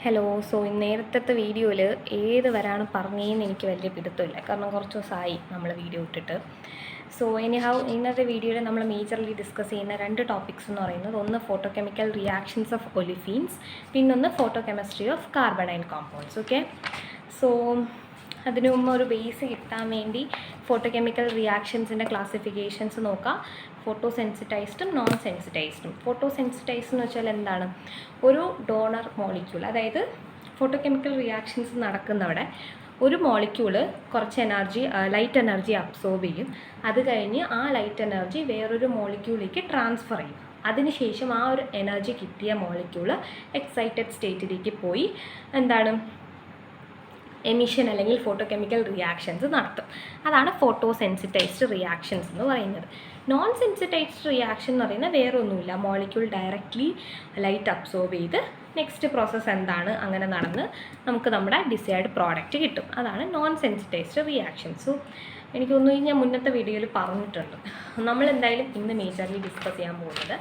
Hello. So നേരത്തെ വീഡിയോയിൽ ഏത് വരാണ് പറഞ്ഞതെന്ന് എനിക്ക് വലിയ പിടുത്തമില്ല, കാരണം കുറച്ച് ദിവസമായി നമ്മൾ വീഡിയോ ഇട്ടിട്ട്. സോ ഇന്നത്തെ വീഡിയോയിൽ നമ്മൾ മേജർലി ഡിസ്കസ് ചെയ്യുന്ന രണ്ട് ടോപ്പിക്സ് എന്ന് പറയുന്നത്, ഒന്ന് photo chemical reactions of olefins, പിന്നൊന്ന് photo chemistry of carbonyl compounds. Okay, so അതിനു മുമ്പ് ഒരു ബേസ് കിട്ടാൻ വേണ്ടി ഫോട്ടോ കെമിക്കൽ റിയാക്ഷൻസിൻ്റെ ക്ലാസിഫിക്കേഷൻസ് നോക്കാം. ഫോട്ടോ സെൻസിറ്റൈസ്ഡും നോൺ സെൻസിറ്റൈസ്ഡും. ഫോട്ടോ സെൻസിറ്റൈസ്ഡ് എന്ന് വെച്ചാൽ എന്താണ്? ഒരു ഡോണർ മോളിക്യൂൾ, അതായത് ഫോട്ടോ കെമിക്കൽ റിയാക്ഷൻസ് നടക്കുന്നവിടെ ഒരു മോളിക്യൂള് കുറച്ച് എനർജി, ലൈറ്റ് എനർജി അബ്സോർബ് ചെയ്യും. അത് കഴിഞ്ഞ് ആ ലൈറ്റ് എനർജി വേറൊരു മോളിക്യൂളിലേക്ക് ട്രാൻസ്ഫർ ചെയ്യും. അതിനുശേഷം ആ ഒരു എനർജി കിട്ടിയ മോളിക്യൂള് എക്സൈറ്റഡ് സ്റ്റേറ്റിലേക്ക് പോയി എന്താണ്, എമിഷൻ അല്ലെങ്കിൽ ഫോട്ടോ കെമിക്കൽ റിയാക്ഷൻസ് നടത്തും. അതാണ് ഫോട്ടോ സെൻസിറ്റൈസ്ഡ് റിയാക്ഷൻസ് എന്ന് പറയുന്നത്. നോൺ സെൻസിറ്റൈസ്ഡ് റിയാക്ഷൻ എന്ന് പറയുന്നത് വേറെ ഒന്നുമില്ല, മോളിക്യൂൾ ഡയറക്റ്റ്ലി ലൈറ്റ് അബ്സോർബ് ചെയ്ത് നെക്സ്റ്റ് പ്രോസസ്സ് എന്താണ് അങ്ങനെ നടന്ന് നമുക്ക് നമ്മുടെ ഡിസൈർഡ് പ്രോഡക്റ്റ് കിട്ടും. അതാണ് നോൺ സെൻസിറ്റൈസ്ഡ് റിയാക്ഷൻ. സോ എനിക്ക് തോന്നുന്നു ഞാൻ മുന്നത്തെ വീഡിയോയിൽ പറഞ്ഞിട്ടുണ്ട്. നമ്മൾ എന്തായാലും ഇന്ന് മേജർലി ഡിസ്കസ് ചെയ്യാൻ പോകുന്നത്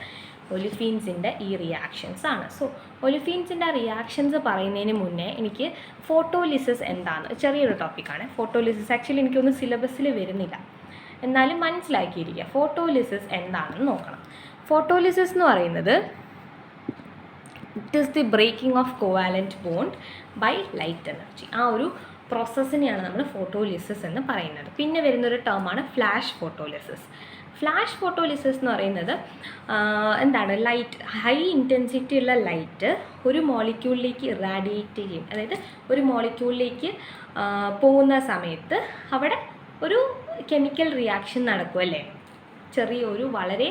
ഒലിഫീൻസിൻ്റെ ഈ റിയാക്ഷൻസ് ആണ്. സോ ഒലിഫീൻസിൻ്റെ റിയാക്ഷൻസ് പറയുന്നതിന് മുന്നേ എനിക്ക് ഫോട്ടോലിസിസ് എന്താണ്, ചെറിയൊരു ടോപ്പിക്കാണ് ഫോട്ടോലിസിസ്. ആക്ച്വലി എനിക്കൊന്നും സിലബസിൽ വരുന്നില്ല, എന്നാലും മനസ്സിലാക്കിയിരിക്കുക ഫോട്ടോലിസിസ് എന്താണെന്ന് നോക്കണം. ഫോട്ടോലിസിസ് എന്ന് പറയുന്നത് it is the breaking of covalent bond by light energy. ആ ഒരു പ്രോസസ്സിനെയാണ് നമ്മൾ ഫോട്ടോലിസിസ് എന്ന് പറയുന്നത്. പിന്നെ വരുന്നൊരു ടേമാണ് ഫ്ലാഷ് ഫോട്ടോലിസിസ്. ഫ്ലാഷ് ഫോട്ടോലിസിസ് എന്ന് പറയുന്നത് എന്താണ്, ലൈറ്റ്, ഹൈ ഇൻറ്റൻസിറ്റി ഉള്ള ലൈറ്റ് ഒരു മോളിക്യൂളിലേക്ക് ഇറാഡിയേറ്റ് ചെയ്യും. അതായത് ഒരു മോളിക്യൂളിലേക്ക് പോകുന്ന സമയത്ത് അവിടെ ഒരു കെമിക്കൽ റിയാക്ഷൻ നടക്കും അല്ലേ, വളരെ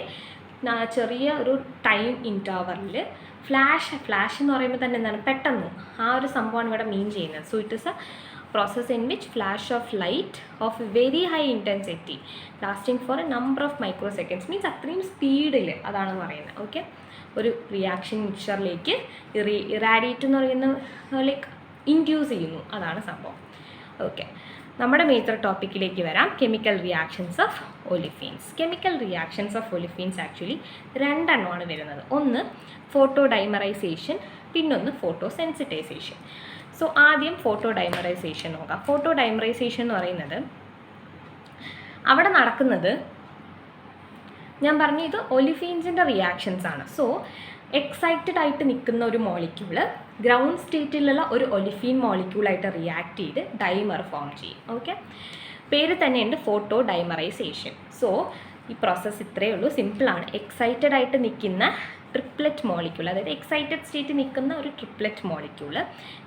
ചെറിയ ഒരു ടൈം ഇൻറ്റർവലിൽ. ഫ്ലാഷ് എന്ന് പറയുമ്പോൾ തന്നെ എന്താണ്, പെട്ടെന്ന് ആ ഒരു സംഭവമാണ് ഇവിടെ മീൻ ചെയ്യുന്നത്. So it is A process in which flash of light of very high intensity lasting for a number of microseconds means അത്രയും സ്പീഡിൽ അതാണ് പറയുന്നത്. ഓക്കെ, ഒരു റിയാക്ഷൻ മിക്സ്ചറിലേക്ക് ഇറാഡിയേറ്റ് എന്ന് പറയുന്ന ലൈക്ക് ഇൻഡ്യൂസ് ചെയ്യുന്നു, അതാണ് സംഭവം. ഓക്കെ, നമ്മുടെ മേജർ ടോപ്പിക്കിലേക്ക് വരാം. Chemical reactions of olefins. Chemical reactions of olefins actually രണ്ടെണ്ണമാണ് വരുന്നത്. ഒന്ന് ഫോട്ടോ ഡൈമറൈസേഷൻ, പിന്നൊന്ന് ഫോട്ടോ സെൻസിറ്റൈസേഷൻ. സോ ആദ്യം ഫോട്ടോ ഡൈമറൈസേഷൻ നോക്കാം. ഫോട്ടോ ഡൈമറൈസേഷൻ എന്ന് പറയുന്നത് അവിടെ നടക്കുന്നത്, ഞാൻ പറഞ്ഞു ഇത് ഒലിഫീൻസിൻ്റെ റിയാക്ഷൻസ് ആണ്. സോ എക്സൈറ്റഡ് ആയിട്ട് നിൽക്കുന്ന ഒരു മോളിക്യൂള് ഗ്രൗണ്ട് സ്റ്റേറ്റിലുള്ള ഒരു ഒലിഫീൻ മോളിക്യൂളായിട്ട് റിയാക്ട് ചെയ്ത് ഡൈമർ ഫോം ചെയ്യും. ഓക്കെ, പേര് തന്നെയുണ്ട് ഫോട്ടോ ഡൈമറൈസേഷൻ. സോ ഈ പ്രോസസ്സ് ഇത്രയേ ഉള്ളൂ, സിമ്പിളാണ്. എക്സൈറ്റഡ് ആയിട്ട് നിൽക്കുന്ന ട്രിപ്ലെറ്റ് മോളിക്യൂൾ, അതായത് എക്സൈറ്റഡ് സ്റ്റേറ്റ് നിൽക്കുന്ന ഒരു ട്രിപ്ലെറ്റ് മോളിക്യൂള്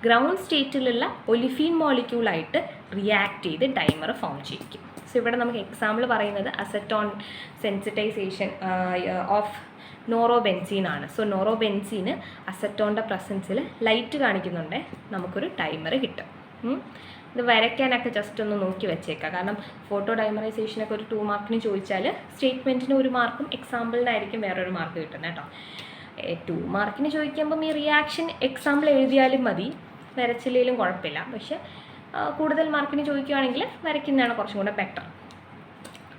ഗ്രൗണ്ട് സ്റ്റേറ്റിലുള്ള ഒലിഫീൻ മോളിക്യൂളായിട്ട് റിയാക്ട് ചെയ്ത് ഡൈമർ ഫോം ചെയ്യിക്കും. സോ ഇവിടെ നമുക്ക് എക്സാമ്പിൾ പറയുന്നത് അസറ്റോൺ സെൻസിറ്റൈസേഷൻ ഓഫ് നോറോബെൻസീൻ ആണ്. സോ നോറോബെൻസീന് അസറ്റോണിൻ്റെ പ്രസൻസിൽ ലൈറ്റ് കാണിക്കുന്നുണ്ട്, നമുക്കൊരു ഡൈമർ കിട്ടും. ഇത് വരയ്ക്കാനൊക്കെ ജസ്റ്റ് ഒന്ന് നോക്കി വെച്ചേക്കാം, കാരണം ഫോട്ടോ ഡൈമറൈസേഷനൊക്കെ ഒരു 2 മാർക്കിന് ചോദിച്ചാൽ സ്റ്റേറ്റ്മെൻറ്റിന് 1 മാർക്കും എക്സാമ്പിളിനായിരിക്കും വേറൊരു മാർക്ക് കിട്ടുന്നത് കേട്ടോ. 2 മാർക്കിന് ചോദിക്കുമ്പം ഈ റിയാക്ഷൻ എക്സാമ്പിൾ എഴുതിയാലും മതി, വരച്ചില്ലെങ്കിലും കുഴപ്പമില്ല. പക്ഷെ കൂടുതൽ മാർക്കിന് ചോദിക്കുകയാണെങ്കിൽ വരയ്ക്കുന്നതാണ് കുറച്ചും കൂടെ better.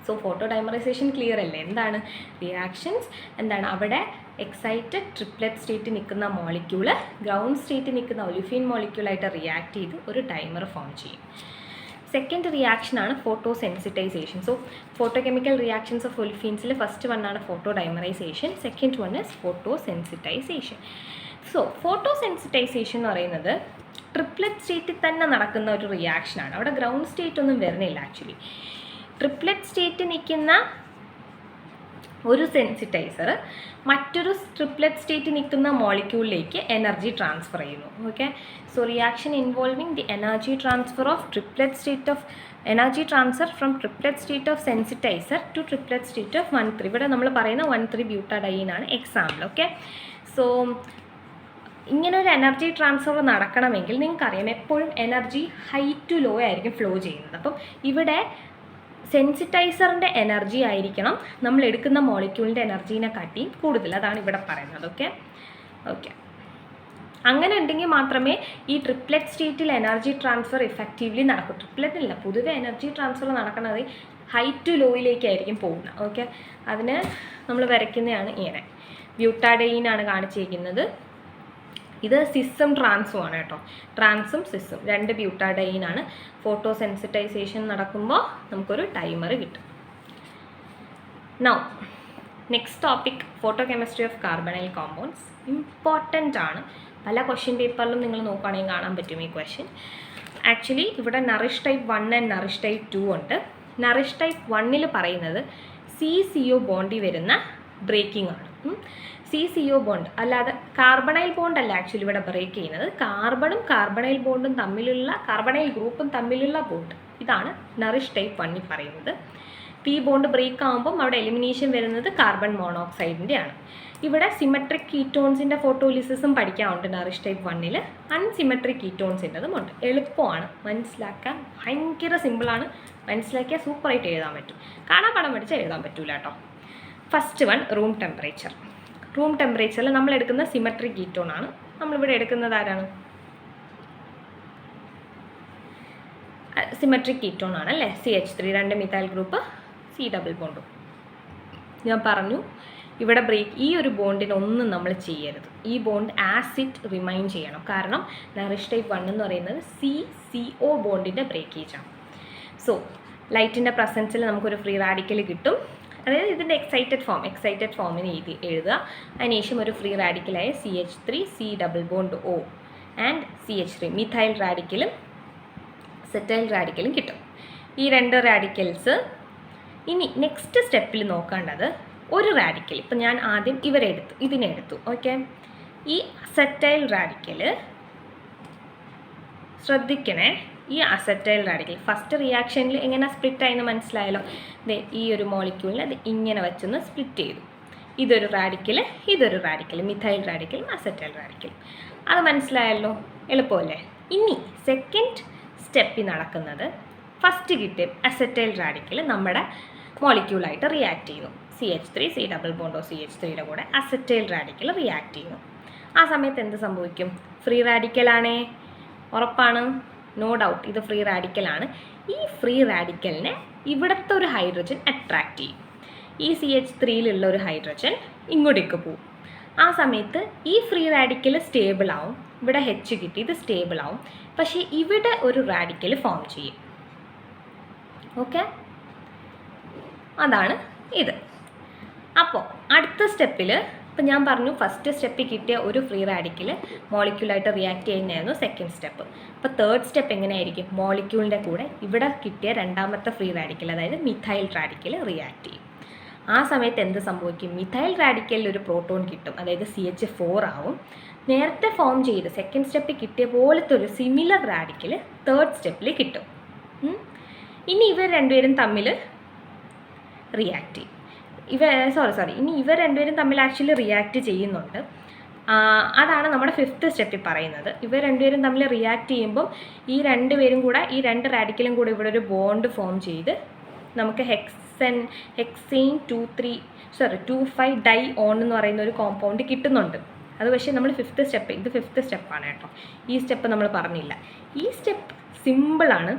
So photo dimerization clear അല്ലേ? എന്താണ് റിയാക്ഷൻസ്, എന്താണ് അവിടെ എക്സൈറ്റഡ് ട്രിപ്ലെറ്റ് സ്റ്റേറ്റ് നിൽക്കുന്ന മോളിക്യൂള് ഗ്രൗണ്ട് സ്റ്റേറ്റ് നിൽക്കുന്ന ഒലിഫീൻ മോളിക്യൂളായിട്ട് റിയാക്ട് ചെയ്ത് ഒരു ഡൈമർ ഫോം ചെയ്യും. സെക്കൻഡ് റിയാക്ഷനാണ് photo sensitization. So photo chemical reactions of ഒലിഫീൻസിൽ ഫസ്റ്റ് വണ്ണാണ് photo dimerization, second one is photo sensitization. So photo sensitization എന്ന് പറയുന്നത് ട്രിപ്ലെറ്റ് സ്റ്റേറ്റിൽ തന്നെ നടക്കുന്ന ഒരു റിയാക്ഷനാണ്. അവിടെ ഗ്രൗണ്ട് സ്റ്റേറ്റ് ഒന്നും വരുന്നില്ല. ആക്ച്വലി ട്രിപ്ലെറ്റ് സ്റ്റേറ്റ് നിൽക്കുന്ന ഒരു സെൻസിറ്റൈസർ മറ്റൊരു ട്രിപ്ലെറ്റ് സ്റ്റേറ്റ് നിൽക്കുന്ന മോളിക്യൂളിലേക്ക് എനർജി ട്രാൻസ്ഫർ ചെയ്യുന്നു. Okay, so reaction involving the energy transfer of triplet state of energy transfer from triplet state of sensitizer to triplet state of 1,3. ഇവിടെ നമ്മൾ പറയുന്ന 1,3 ബ്യൂട്ടാഡൈനാണ് എക്സാമ്പിൾ. ഓക്കെ, സോ ഇങ്ങനെ ഒരു എനർജി ട്രാൻസ്ഫർ നടക്കണമെങ്കിൽ നിങ്ങൾക്കറിയാം എപ്പോഴും എനർജി ഹൈ ടു ലോ ആയിരിക്കും flow ചെയ്യുന്നത്. അപ്പം ഇവിടെ സെൻസിറ്റൈസറിൻ്റെ എനർജി ആയിരിക്കണം നമ്മൾ എടുക്കുന്ന മോളിക്യൂളിൻ്റെ എനർജീനെ കാട്ടി കൂടുതൽ, അതാണ് ഇവിടെ പറയുന്നത്. ഓക്കെ, അങ്ങനെ ഉണ്ടെങ്കിൽ മാത്രമേ ഈ ട്രിപ്ലെറ്റ് സ്റ്റേറ്റിൽ എനർജി ട്രാൻസ്ഫർ ഇഫക്റ്റീവ്ലി നടക്കും. ട്രിപ്ലെറ്റ് ഇല്ല, പൊതുവെ എനർജി ട്രാൻസ്ഫർ നടക്കുന്നത് ഹൈ ടു ലോയിലേക്കായിരിക്കും പോകുന്നത്. ഓക്കെ, അതിന് നമ്മൾ വരയ്ക്കുന്നതാണ് ഇങ്ങനെ. ബ്യൂട്ടാഡൈനാണ് കാണിച്ചിരിക്കുന്നത്, ഇത് സിസ്സും ട്രാൻസും ആണ് കേട്ടോ. ട്രാൻസും സിസ്സും 2 ബ്യൂട്ടാഡൈനാണ്. ഫോട്ടോ സെൻസിറ്റൈസേഷൻ നടക്കുമ്പോൾ നമുക്കൊരു ടൈമർ കിട്ടും. Now next topic photo chemistry of carbonyl compounds. Important ആണ്. പല ക്വസ്റ്റ്യൻ പേപ്പറിലും നിങ്ങൾ നോക്കുകയാണെങ്കിൽ കാണാൻ പറ്റും ഈ ക്വസ്റ്റ്യൻ. ആക്ച്വലി ഇവിടെ Nourish type 1 and Nourish type 2 ഉണ്ട്. നറിഷ് ടൈപ്പ് 1 പറയുന്നത് CCO ബോണ്ടിൽ വരുന്ന ബ്രേക്കിംഗ് ആണ്. CCO ബോണ്ട് അല്ലാതെ കാർബണൈൽ ബോണ്ട് അല്ല ആക്ച്വലി ഇവിടെ ബ്രേക്ക് ചെയ്യുന്നത്. കാർബണും കാർബണൈൽ ബോണ്ടും തമ്മിലുള്ള കാർബണൈൽ ഗ്രൂപ്പും തമ്മിലുള്ള ബോണ്ട്, ഇതാണ് നറിഷ് ടൈപ്പ് 1 പറയുന്നത്. ഈ ബോണ്ട് ബ്രേക്ക് ആകുമ്പം അവിടെ എലിമിനേഷൻ വരുന്നത് കാർബൺ മോണോക്സൈഡിൻ്റെ ആണ്. ഇവിടെ സിമെട്രിക് കീറ്റോൺസിൻ്റെ ഫോട്ടോലിസിസും പഠിക്കാറുണ്ട് നറിഷ് ടൈപ്പ് 1. അൺസിമെട്രിക് കീറ്റോൺസിൻ്റെതും ഉണ്ട്. എളുപ്പമാണ് മനസ്സിലാക്കാൻ, ഭയങ്കര സിമ്പിളാണ്. മനസ്സിലാക്കിയാൽ സൂപ്പറായിട്ട് എഴുതാൻ പറ്റും. കാണാൻ പടം പഠിച്ചാൽ എഴുതാൻ പറ്റൂല കേട്ടോ. First one room temperature. Room ടെമ്പറേച്ചറിൽ നമ്മൾ എടുക്കുന്ന സിമെട്രിക് കീറ്റോൺ ആണ്. നമ്മളിവിടെ എടുക്കുന്നത് ആരാണ്? സിമെട്രിക് കീറ്റോൺ ആണ് അല്ലേ? CH3, 2 methyl group, C double ബോണ്ടും. ഞാൻ പറഞ്ഞു ഇവിടെ ബ്രേക്ക്, ഈ ഒരു ബോണ്ടിന് ഒന്നും നമ്മൾ ചെയ്യരുത്. ഈ ബോണ്ട് ആസിഡ് റിമൈൻ ചെയ്യണം. കാരണം നറിഷ് ടൈപ്പ് 1 എന്ന് പറയുന്നത് CCO ബോണ്ടിൻ്റെ ബ്രേക്കേജാണ്. സോ ലൈറ്റിൻ്റെ പ്രസൻസിൽ നമുക്കൊരു ഫ്രീ റാഡിക്കൽ കിട്ടും. അതായത് ഇതിൻ്റെ എക്സൈറ്റഡ് ഫോമിന് എഴുതുക. അതിനുശേഷം ഒരു ഫ്രീ റാഡിക്കലായ CH3, C double bond O and CH3 methyl റാഡിക്കലും സെറ്റൈൽ റാഡിക്കലും കിട്ടും. ഈ 2 റാഡിക്കൽസ്. ഇനി നെക്സ്റ്റ് സ്റ്റെപ്പിൽ നോക്കേണ്ടത് ഒരു റാഡിക്കൽ. ഇപ്പം ഞാൻ ആദ്യം ഇതിനെടുത്തു. ഓക്കെ, ഈ അസറ്റൈൽ റാഡിക്കൽ ശ്രദ്ധിക്കണേ. ഈ അസറ്റൈൽ റാഡിക്കൽ ഫസ്റ്റ് റിയാക്ഷനിൽ എങ്ങനെ സ്പ്ലിറ്റ് ആയെന്ന് മനസ്സിലായല്ലോ. ഈ ഒരു മോളിക്യൂളിനെ അത് ഇങ്ങനെ വെച്ചൊന്ന് സ്പ്ലിറ്റ് ചെയ്തു. ഇതൊരു റാഡിക്കൽ, മിഥൈൽ റാഡിക്കലും അസറ്റൈൽ റാഡിക്കലും. അത് മനസ്സിലായല്ലോ, എളുപ്പമല്ലേ? ഇനി സെക്കൻഡ് സ്റ്റെപ്പിൽ നടക്കുന്നത് ഫസ്റ്റ് കിട്ടിയ അസറ്റൈൽ റാഡിക്കൽ നമ്മുടെ മോളിക്യൂളായിട്ട് റിയാക്ട് ചെയ്യുന്നു. CH3, C ഡബിൾ ബോണ്ടോ CH3യുടെ കൂടെ അസറ്റൈൽ റാഡിക്കൽ റിയാക്ട് ചെയ്യുന്നു. ആ സമയത്ത് എന്ത് സംഭവിക്കും? ഫ്രീ റാഡിക്കലാണേ, ഉറപ്പാണ്, നോ ഡൗട്ട്. ഇത് ഫ്രീ റാഡിക്കലാണ്. ഈ ഫ്രീ റാഡിക്കലിനെ ഇവിടുത്തെ ഒരു ഹൈഡ്രജൻ അട്രാക്റ്റ് ചെയ്യും. ഈ CH3യിലുള്ള ഒരു ഹൈഡ്രജൻ ഇങ്ങോട്ടേക്ക് പോവും. ആ സമയത്ത് ഈ ഫ്രീ റാഡിക്കൽ സ്റ്റേബിൾ ആവും. ഇവിടെ H കിട്ടി, ഇത് സ്റ്റേബിൾ ആവും. പക്ഷേ ഇവിടെ ഒരു റാഡിക്കൽ ഫോം ചെയ്യും. ഓക്കെ, അതാണ് ഇത്. അപ്പോൾ അടുത്ത സ്റ്റെപ്പിൽ ഇപ്പം ഞാൻ പറഞ്ഞു ഫസ്റ്റ് സ്റ്റെപ്പിൽ കിട്ടിയ ഒരു ഫ്രീ റാഡിക്കൽ മോളിക്യൂളായിട്ട് റിയാക്ട് ചെയ്യുന്നതായിരുന്നു സെക്കൻഡ് സ്റ്റെപ്പ്. അപ്പോൾ തേർഡ് സ്റ്റെപ്പ് എങ്ങനെയായിരിക്കും? മോളിക്യൂളിൻ്റെ കൂടെ ഇവിടെ കിട്ടിയ രണ്ടാമത്തെ ഫ്രീ റാഡിക്കൽ, അതായത് മിഥൈൽ റാഡിക്കൽ റിയാക്ട് ചെയ്യും. ആ സമയത്ത് എന്ത് സംഭവിക്കും? മിഥൈൽ റാഡിക്കലിൽ ഒരു പ്രോട്ടോൺ കിട്ടും, അതായത് CH4 ആവും. നേരത്തെ ഫോം ചെയ്ത് സെക്കൻഡ് സ്റ്റെപ്പിൽ കിട്ടിയ പോലത്തെ ഒരു സിമിലർ റാഡിക്കൽ തേർഡ് സ്റ്റെപ്പിൽ കിട്ടും. ഇനി ഇവർ രണ്ടുപേരും തമ്മിൽ റിയാക്ട് ചെയ്യും. ഇനി ഇവർ രണ്ടുപേരും തമ്മിൽ ആക്ച്വലി റിയാക്ട് ചെയ്യുന്നുണ്ട്. അതാണ് നമ്മുടെ ഫിഫ്ത്ത് സ്റ്റെപ്പിൽ പറയുന്നത്. ഇവർ രണ്ടുപേരും തമ്മിൽ റിയാക്ട് ചെയ്യുമ്പം ഈ 2 പേരും കൂടെ, ഈ 2 റാഡിക്കലും കൂടെ ഇവിടെ ഒരു ബോണ്ട് ഫോം ചെയ്ത് നമുക്ക് ഹെക്സെയിൻ 2,5 ഡൈ ഓൺ എന്ന് പറയുന്ന ഒരു കോമ്പൗണ്ട് കിട്ടുന്നുണ്ട്. അത് പക്ഷേ നമ്മൾ ഫിഫ്ത്ത് സ്റ്റെപ്പാണ് കേട്ടോ. ഈ സ്റ്റെപ്പ് നമ്മൾ പറഞ്ഞില്ല. ഈ സ്റ്റെപ്പ് സിമ്പിളാണ്.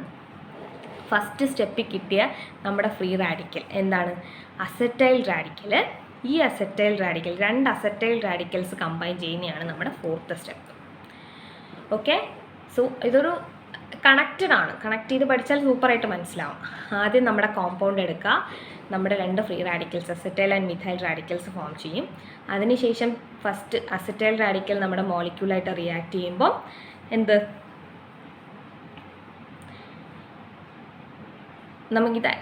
ഫസ്റ്റ് സ്റ്റെപ്പിൽ കിട്ടിയ നമ്മുടെ ഫ്രീ റാഡിക്കൽ എന്താണ്? Acetyl radical. ഈ acetyl radical 2 acetyl radicals combine ചെയ്യുന്നതാണ് നമ്മുടെ ഫോർത്ത് സ്റ്റെപ്പ്. ഓക്കെ, സോ ഇതൊരു കണക്റ്റഡ് ആണ്. കണക്ട് ചെയ്ത് പഠിച്ചാൽ സൂപ്പറായിട്ട് മനസ്സിലാവും. ആദ്യം നമ്മുടെ കോമ്പൗണ്ട് എടുക്കുക, നമ്മുടെ 2 free radicals acetyl and methyl radicals form ചെയ്യും. അതിനുശേഷം ഫസ്റ്റ് അസറ്റൈൽ റാഡിക്കൽ നമ്മുടെ മോളിക്യൂളായിട്ട് റിയാക്ട് ചെയ്യുമ്പോൾ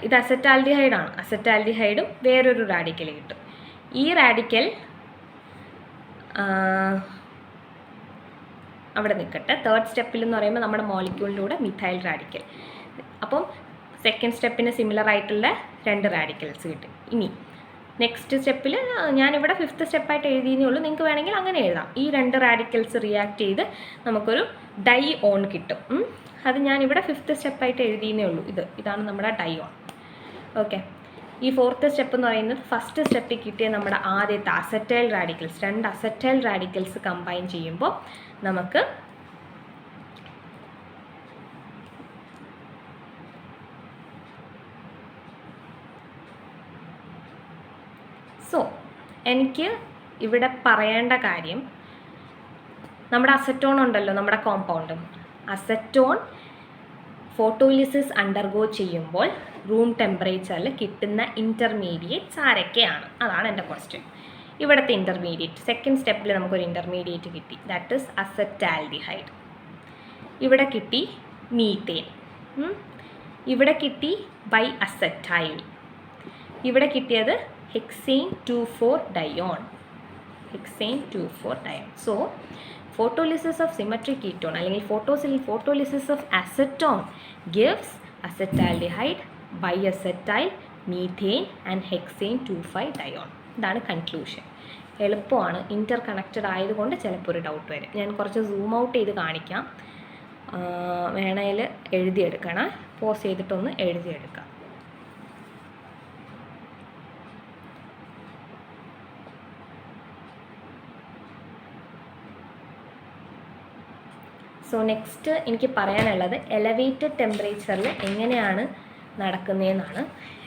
ഇത് അസറ്റാൽഡിഹൈഡാണ്. അസറ്റാൽഡിഹൈഡും വേറൊരു റാഡിക്കൽ കിട്ടും. ഈ റാഡിക്കൽ അവിടെ നിൽക്കട്ടെ. തേർഡ് സ്റ്റെപ്പിൽ എന്ന് പറയുമ്പോൾ നമ്മുടെ മോളിക്യൂളിലൂടെ മിഥൈൽ റാഡിക്കൽ. അപ്പം സെക്കൻഡ് സ്റ്റെപ്പിന് സിമിലർ ആയിട്ടുള്ള 2 റാഡിക്കൽസ് കിട്ടും. ഇനി നെക്സ്റ്റ് സ്റ്റെപ്പിൽ ഞാനിവിടെ ഫിഫ്ത്ത് സ്റ്റെപ്പായിട്ട് എഴുതിയേ ഉള്ളൂ. നിങ്ങൾക്ക് വേണമെങ്കിൽ അങ്ങനെ എഴുതാം. ഈ 2 റാഡിക്കൽസ് റിയാക്ട് ചെയ്ത് നമുക്കൊരു ഡൈ ഓൺ കിട്ടും. അത് ഞാനിവിടെ ഫിഫ്ത്ത് സ്റ്റെപ്പായിട്ട് എഴുതിയേ ഉള്ളൂ. ഇതാണ് നമ്മുടെ ഡൈ ഓൺ. ഓക്കെ, ഈ ഫോർത്ത് സ്റ്റെപ്പ് എന്ന് പറയുന്നത് ഫസ്റ്റ് സ്റ്റെപ്പിൽ കിട്ടിയ നമ്മുടെ ആദ്യത്തെ acetyl radicals 2 acetyl radicals combine ചെയ്യുമ്പോൾ നമുക്ക് എനിക്ക് ഇവിടെ പറയേണ്ട കാര്യം നമ്മുടെ അസറ്റോൺ ഉണ്ടല്ലോ, നമ്മുടെ കോമ്പൗണ്ട്, അസറ്റോൺ ഫോട്ടോലിസിസ് അണ്ടർഗോ ചെയ്യുമ്പോൾ റൂം ടെമ്പറേച്ചറിൽ കിട്ടുന്ന ഇൻ്റർമീഡിയറ്റ്സ് ആരൊക്കെയാണ്? അതാണ് എൻ്റെ ക്വസ്റ്റ്യൻ. ഇവിടുത്തെ ഇൻ്റർമീഡിയറ്റ് സെക്കൻഡ് സ്റ്റെപ്പിൽ നമുക്കൊരു ഇൻ്റർമീഡിയറ്റ് കിട്ടി, ദാറ്റ് ഈസ് അസറ്റാൽഡിഹൈഡ്. ഇവിടെ കിട്ടി മീത്തേൻ, ഇവിടെ കിട്ടി ബൈ അസറ്റൈൽ, ഇവിടെ കിട്ടിയത് hexane 2,4 dione, hexane 2,4 dione. So photolysis of symmetric ketone അല്ലെങ്കിൽ photolysis of acetone gives acetaldehyde, biacetyl, methane and hexane 2,5 dione. ഇതാണ് കൺക്ലൂഷൻ. എളുപ്പമാണ്, ഇൻ്റർ കണക്റ്റഡ് ആയതുകൊണ്ട് ചിലപ്പോൾ ഒരു ഡൗട്ട് വരും. ഞാൻ കുറച്ച് സൂം ഔട്ട് ചെയ്ത് കാണിക്കാം, വേണേൽ എഴുതിയെടുക്കണം, പോസ് ചെയ്തിട്ടൊന്ന് എഴുതിയെടുക്കാം. സോ നെക്സ്റ്റ് എനിക്ക് പറയാനുള്ളത് എലവേറ്റഡ് ടെമ്പറേച്ചറിൽ എങ്ങനെയാണ് നടക്കുന്നതെന്നാണ്.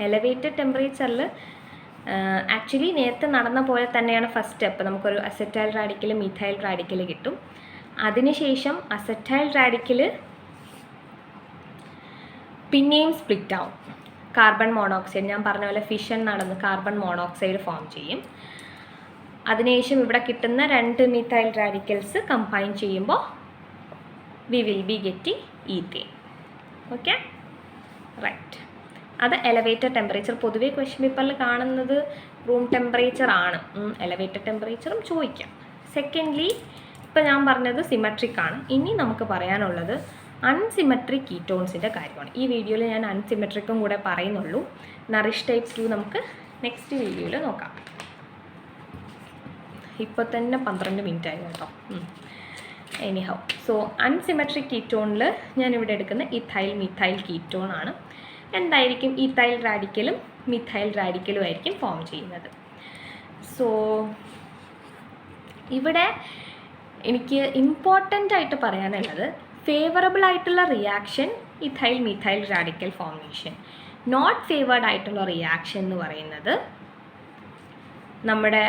എലവേറ്റഡ് ടെമ്പറേച്ചറിൽ ആക്ച്വലി നേരത്തെ നടന്ന പോലെ തന്നെയാണ് ഫസ്റ്റ് സ്റ്റെപ്പ്. നമുക്കൊരു അസറ്റൈൽ റാഡിക്കൽ, മീഥൈൽ റാഡിക്കൽ കിട്ടും. അതിനുശേഷം അസറ്റൈൽ റാഡിക്കൽ പിന്നെയും സ്പ്ലിറ്റ് ആവും. കാർബൺ മോണോക്സൈഡ്, ഞാൻ പറഞ്ഞ പോലെ ഫിഷൻ നടന്ന് കാർബൺ മോണോക്സൈഡ് ഫോം ചെയ്യും. അതിനുശേഷം ഇവിടെ കിട്ടുന്ന 2 മീഥൈൽ റാഡിക്കൽസ് കമ്പൈൻ ചെയ്യുമ്പോൾ we will be getting ethane. Okay, right. അത് എലവേറ്റഡ് ടെമ്പറേച്ചർ. പൊതുവേ ക്വസ്റ്റ്യൻ പേപ്പറിൽ കാണുന്നത് റൂം ടെമ്പറേച്ചർ ആണ്, എലവേറ്റഡ് ടെമ്പറേച്ചറും ചോദിക്കാം. സെക്കൻഡ്ലി ഇപ്പോൾ ഞാൻ പറഞ്ഞത് സിമെട്രിക് ആണ്. ഇനി നമുക്ക് പറയാനുള്ളത് അൺസിമെട്രിക് കീറ്റോൺസിൻ്റെ കാര്യമാണ്. ഈ വീഡിയോയിൽ ഞാൻ അൺസിമെട്രിക്കും കൂടെ പറയുന്നുള്ളൂ. നറിഷ് ടൈപ്പ് 2 നമുക്ക് നെക്സ്റ്റ് വീഡിയോയിൽ നോക്കാം. ഇപ്പോൾ തന്നെ 12 മിനിറ്റ് ആയി കേട്ടോ. എനിഹൗ, സോ അൺസിമെട്രിക് കീറ്റോണിൽ ഞാനിവിടെ എടുക്കുന്ന ഇഥൈൽ മിഥൈൽ കീറ്റോൺ ആണ്. എന്തായിരിക്കും? ഇഥൈൽ റാഡിക്കലും മിഥൈൽ റാഡിക്കലും ആയിരിക്കും ഫോം ചെയ്യുന്നത്. സോ ഇവിടെ എനിക്ക് ഇമ്പോർട്ടൻ്റ് ആയിട്ട് പറയാനുള്ളത് ഫേവറബിൾ ആയിട്ടുള്ള reaction ethyl methyl radical formation. Not favoured ആയിട്ടുള്ള റിയാക്ഷൻ എന്ന് പറയുന്നത് നമ്മുടെ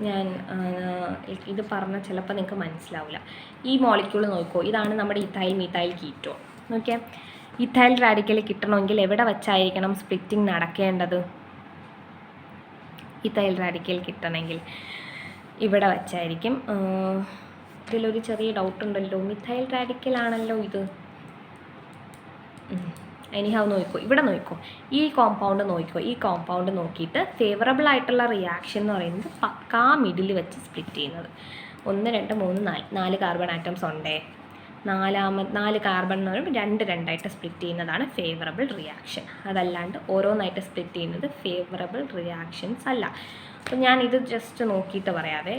ഞാൻ ഇത് പറഞ്ഞാൽ ചിലപ്പോൾ നിങ്ങൾക്ക് മനസ്സിലാവില്ല. ഈ മോളിക്യൂൾ നോക്കിക്കോ, ഇതാണ് നമ്മുടെ ethyl methyl ketone. Okay, ethyl radical കിട്ടണമെങ്കിൽ എവിടെ വച്ചായിരിക്കണം സ്പ്ലിറ്റിംഗ് നടക്കേണ്ടത്? ഇഥൈൽ റാഡിക്കൽ കിട്ടണമെങ്കിൽ ഇവിടെ വച്ചായിരിക്കും. ഇതിലൊരു ചെറിയ ഡൗട്ട് ഉണ്ടല്ലോ, മിഥൈൽ റാഡിക്കൽ ആണല്ലോ ഇത്. എനിഹാവ് നോക്കിക്കോ, ഇവിടെ നോക്കിക്കോ, ഈ കോമ്പൗണ്ട് നോക്കിക്കോ. ഈ കോമ്പൗണ്ട് നോക്കിയിട്ട് ഫേവറബിൾ ആയിട്ടുള്ള റിയാക്ഷൻ എന്ന് പറയുന്നത് പക്കാ മിഡിൽ വെച്ച് സ്പ്ലിറ്റ് ചെയ്യുന്നത്. 1 2 3 4 കാർബൺ ആറ്റംസ് ഉണ്ടേ, 4 കാർബൺ എന്ന് പറയുമ്പോൾ 2 2ആയിട്ട് സ്പ്ലിറ്റ് ചെയ്യുന്നതാണ് ഫേവറബിൾ റിയാക്ഷൻ. അതല്ലാണ്ട് ഓരോന്നായിട്ട് സ്പ്ലിറ്റ് ചെയ്യുന്നത് ഫേവറബിൾ റിയാക്ഷൻസ് അല്ല. അപ്പോൾ ഞാനിത് ജസ്റ്റ് നോക്കിയിട്ട് പറയാവേ.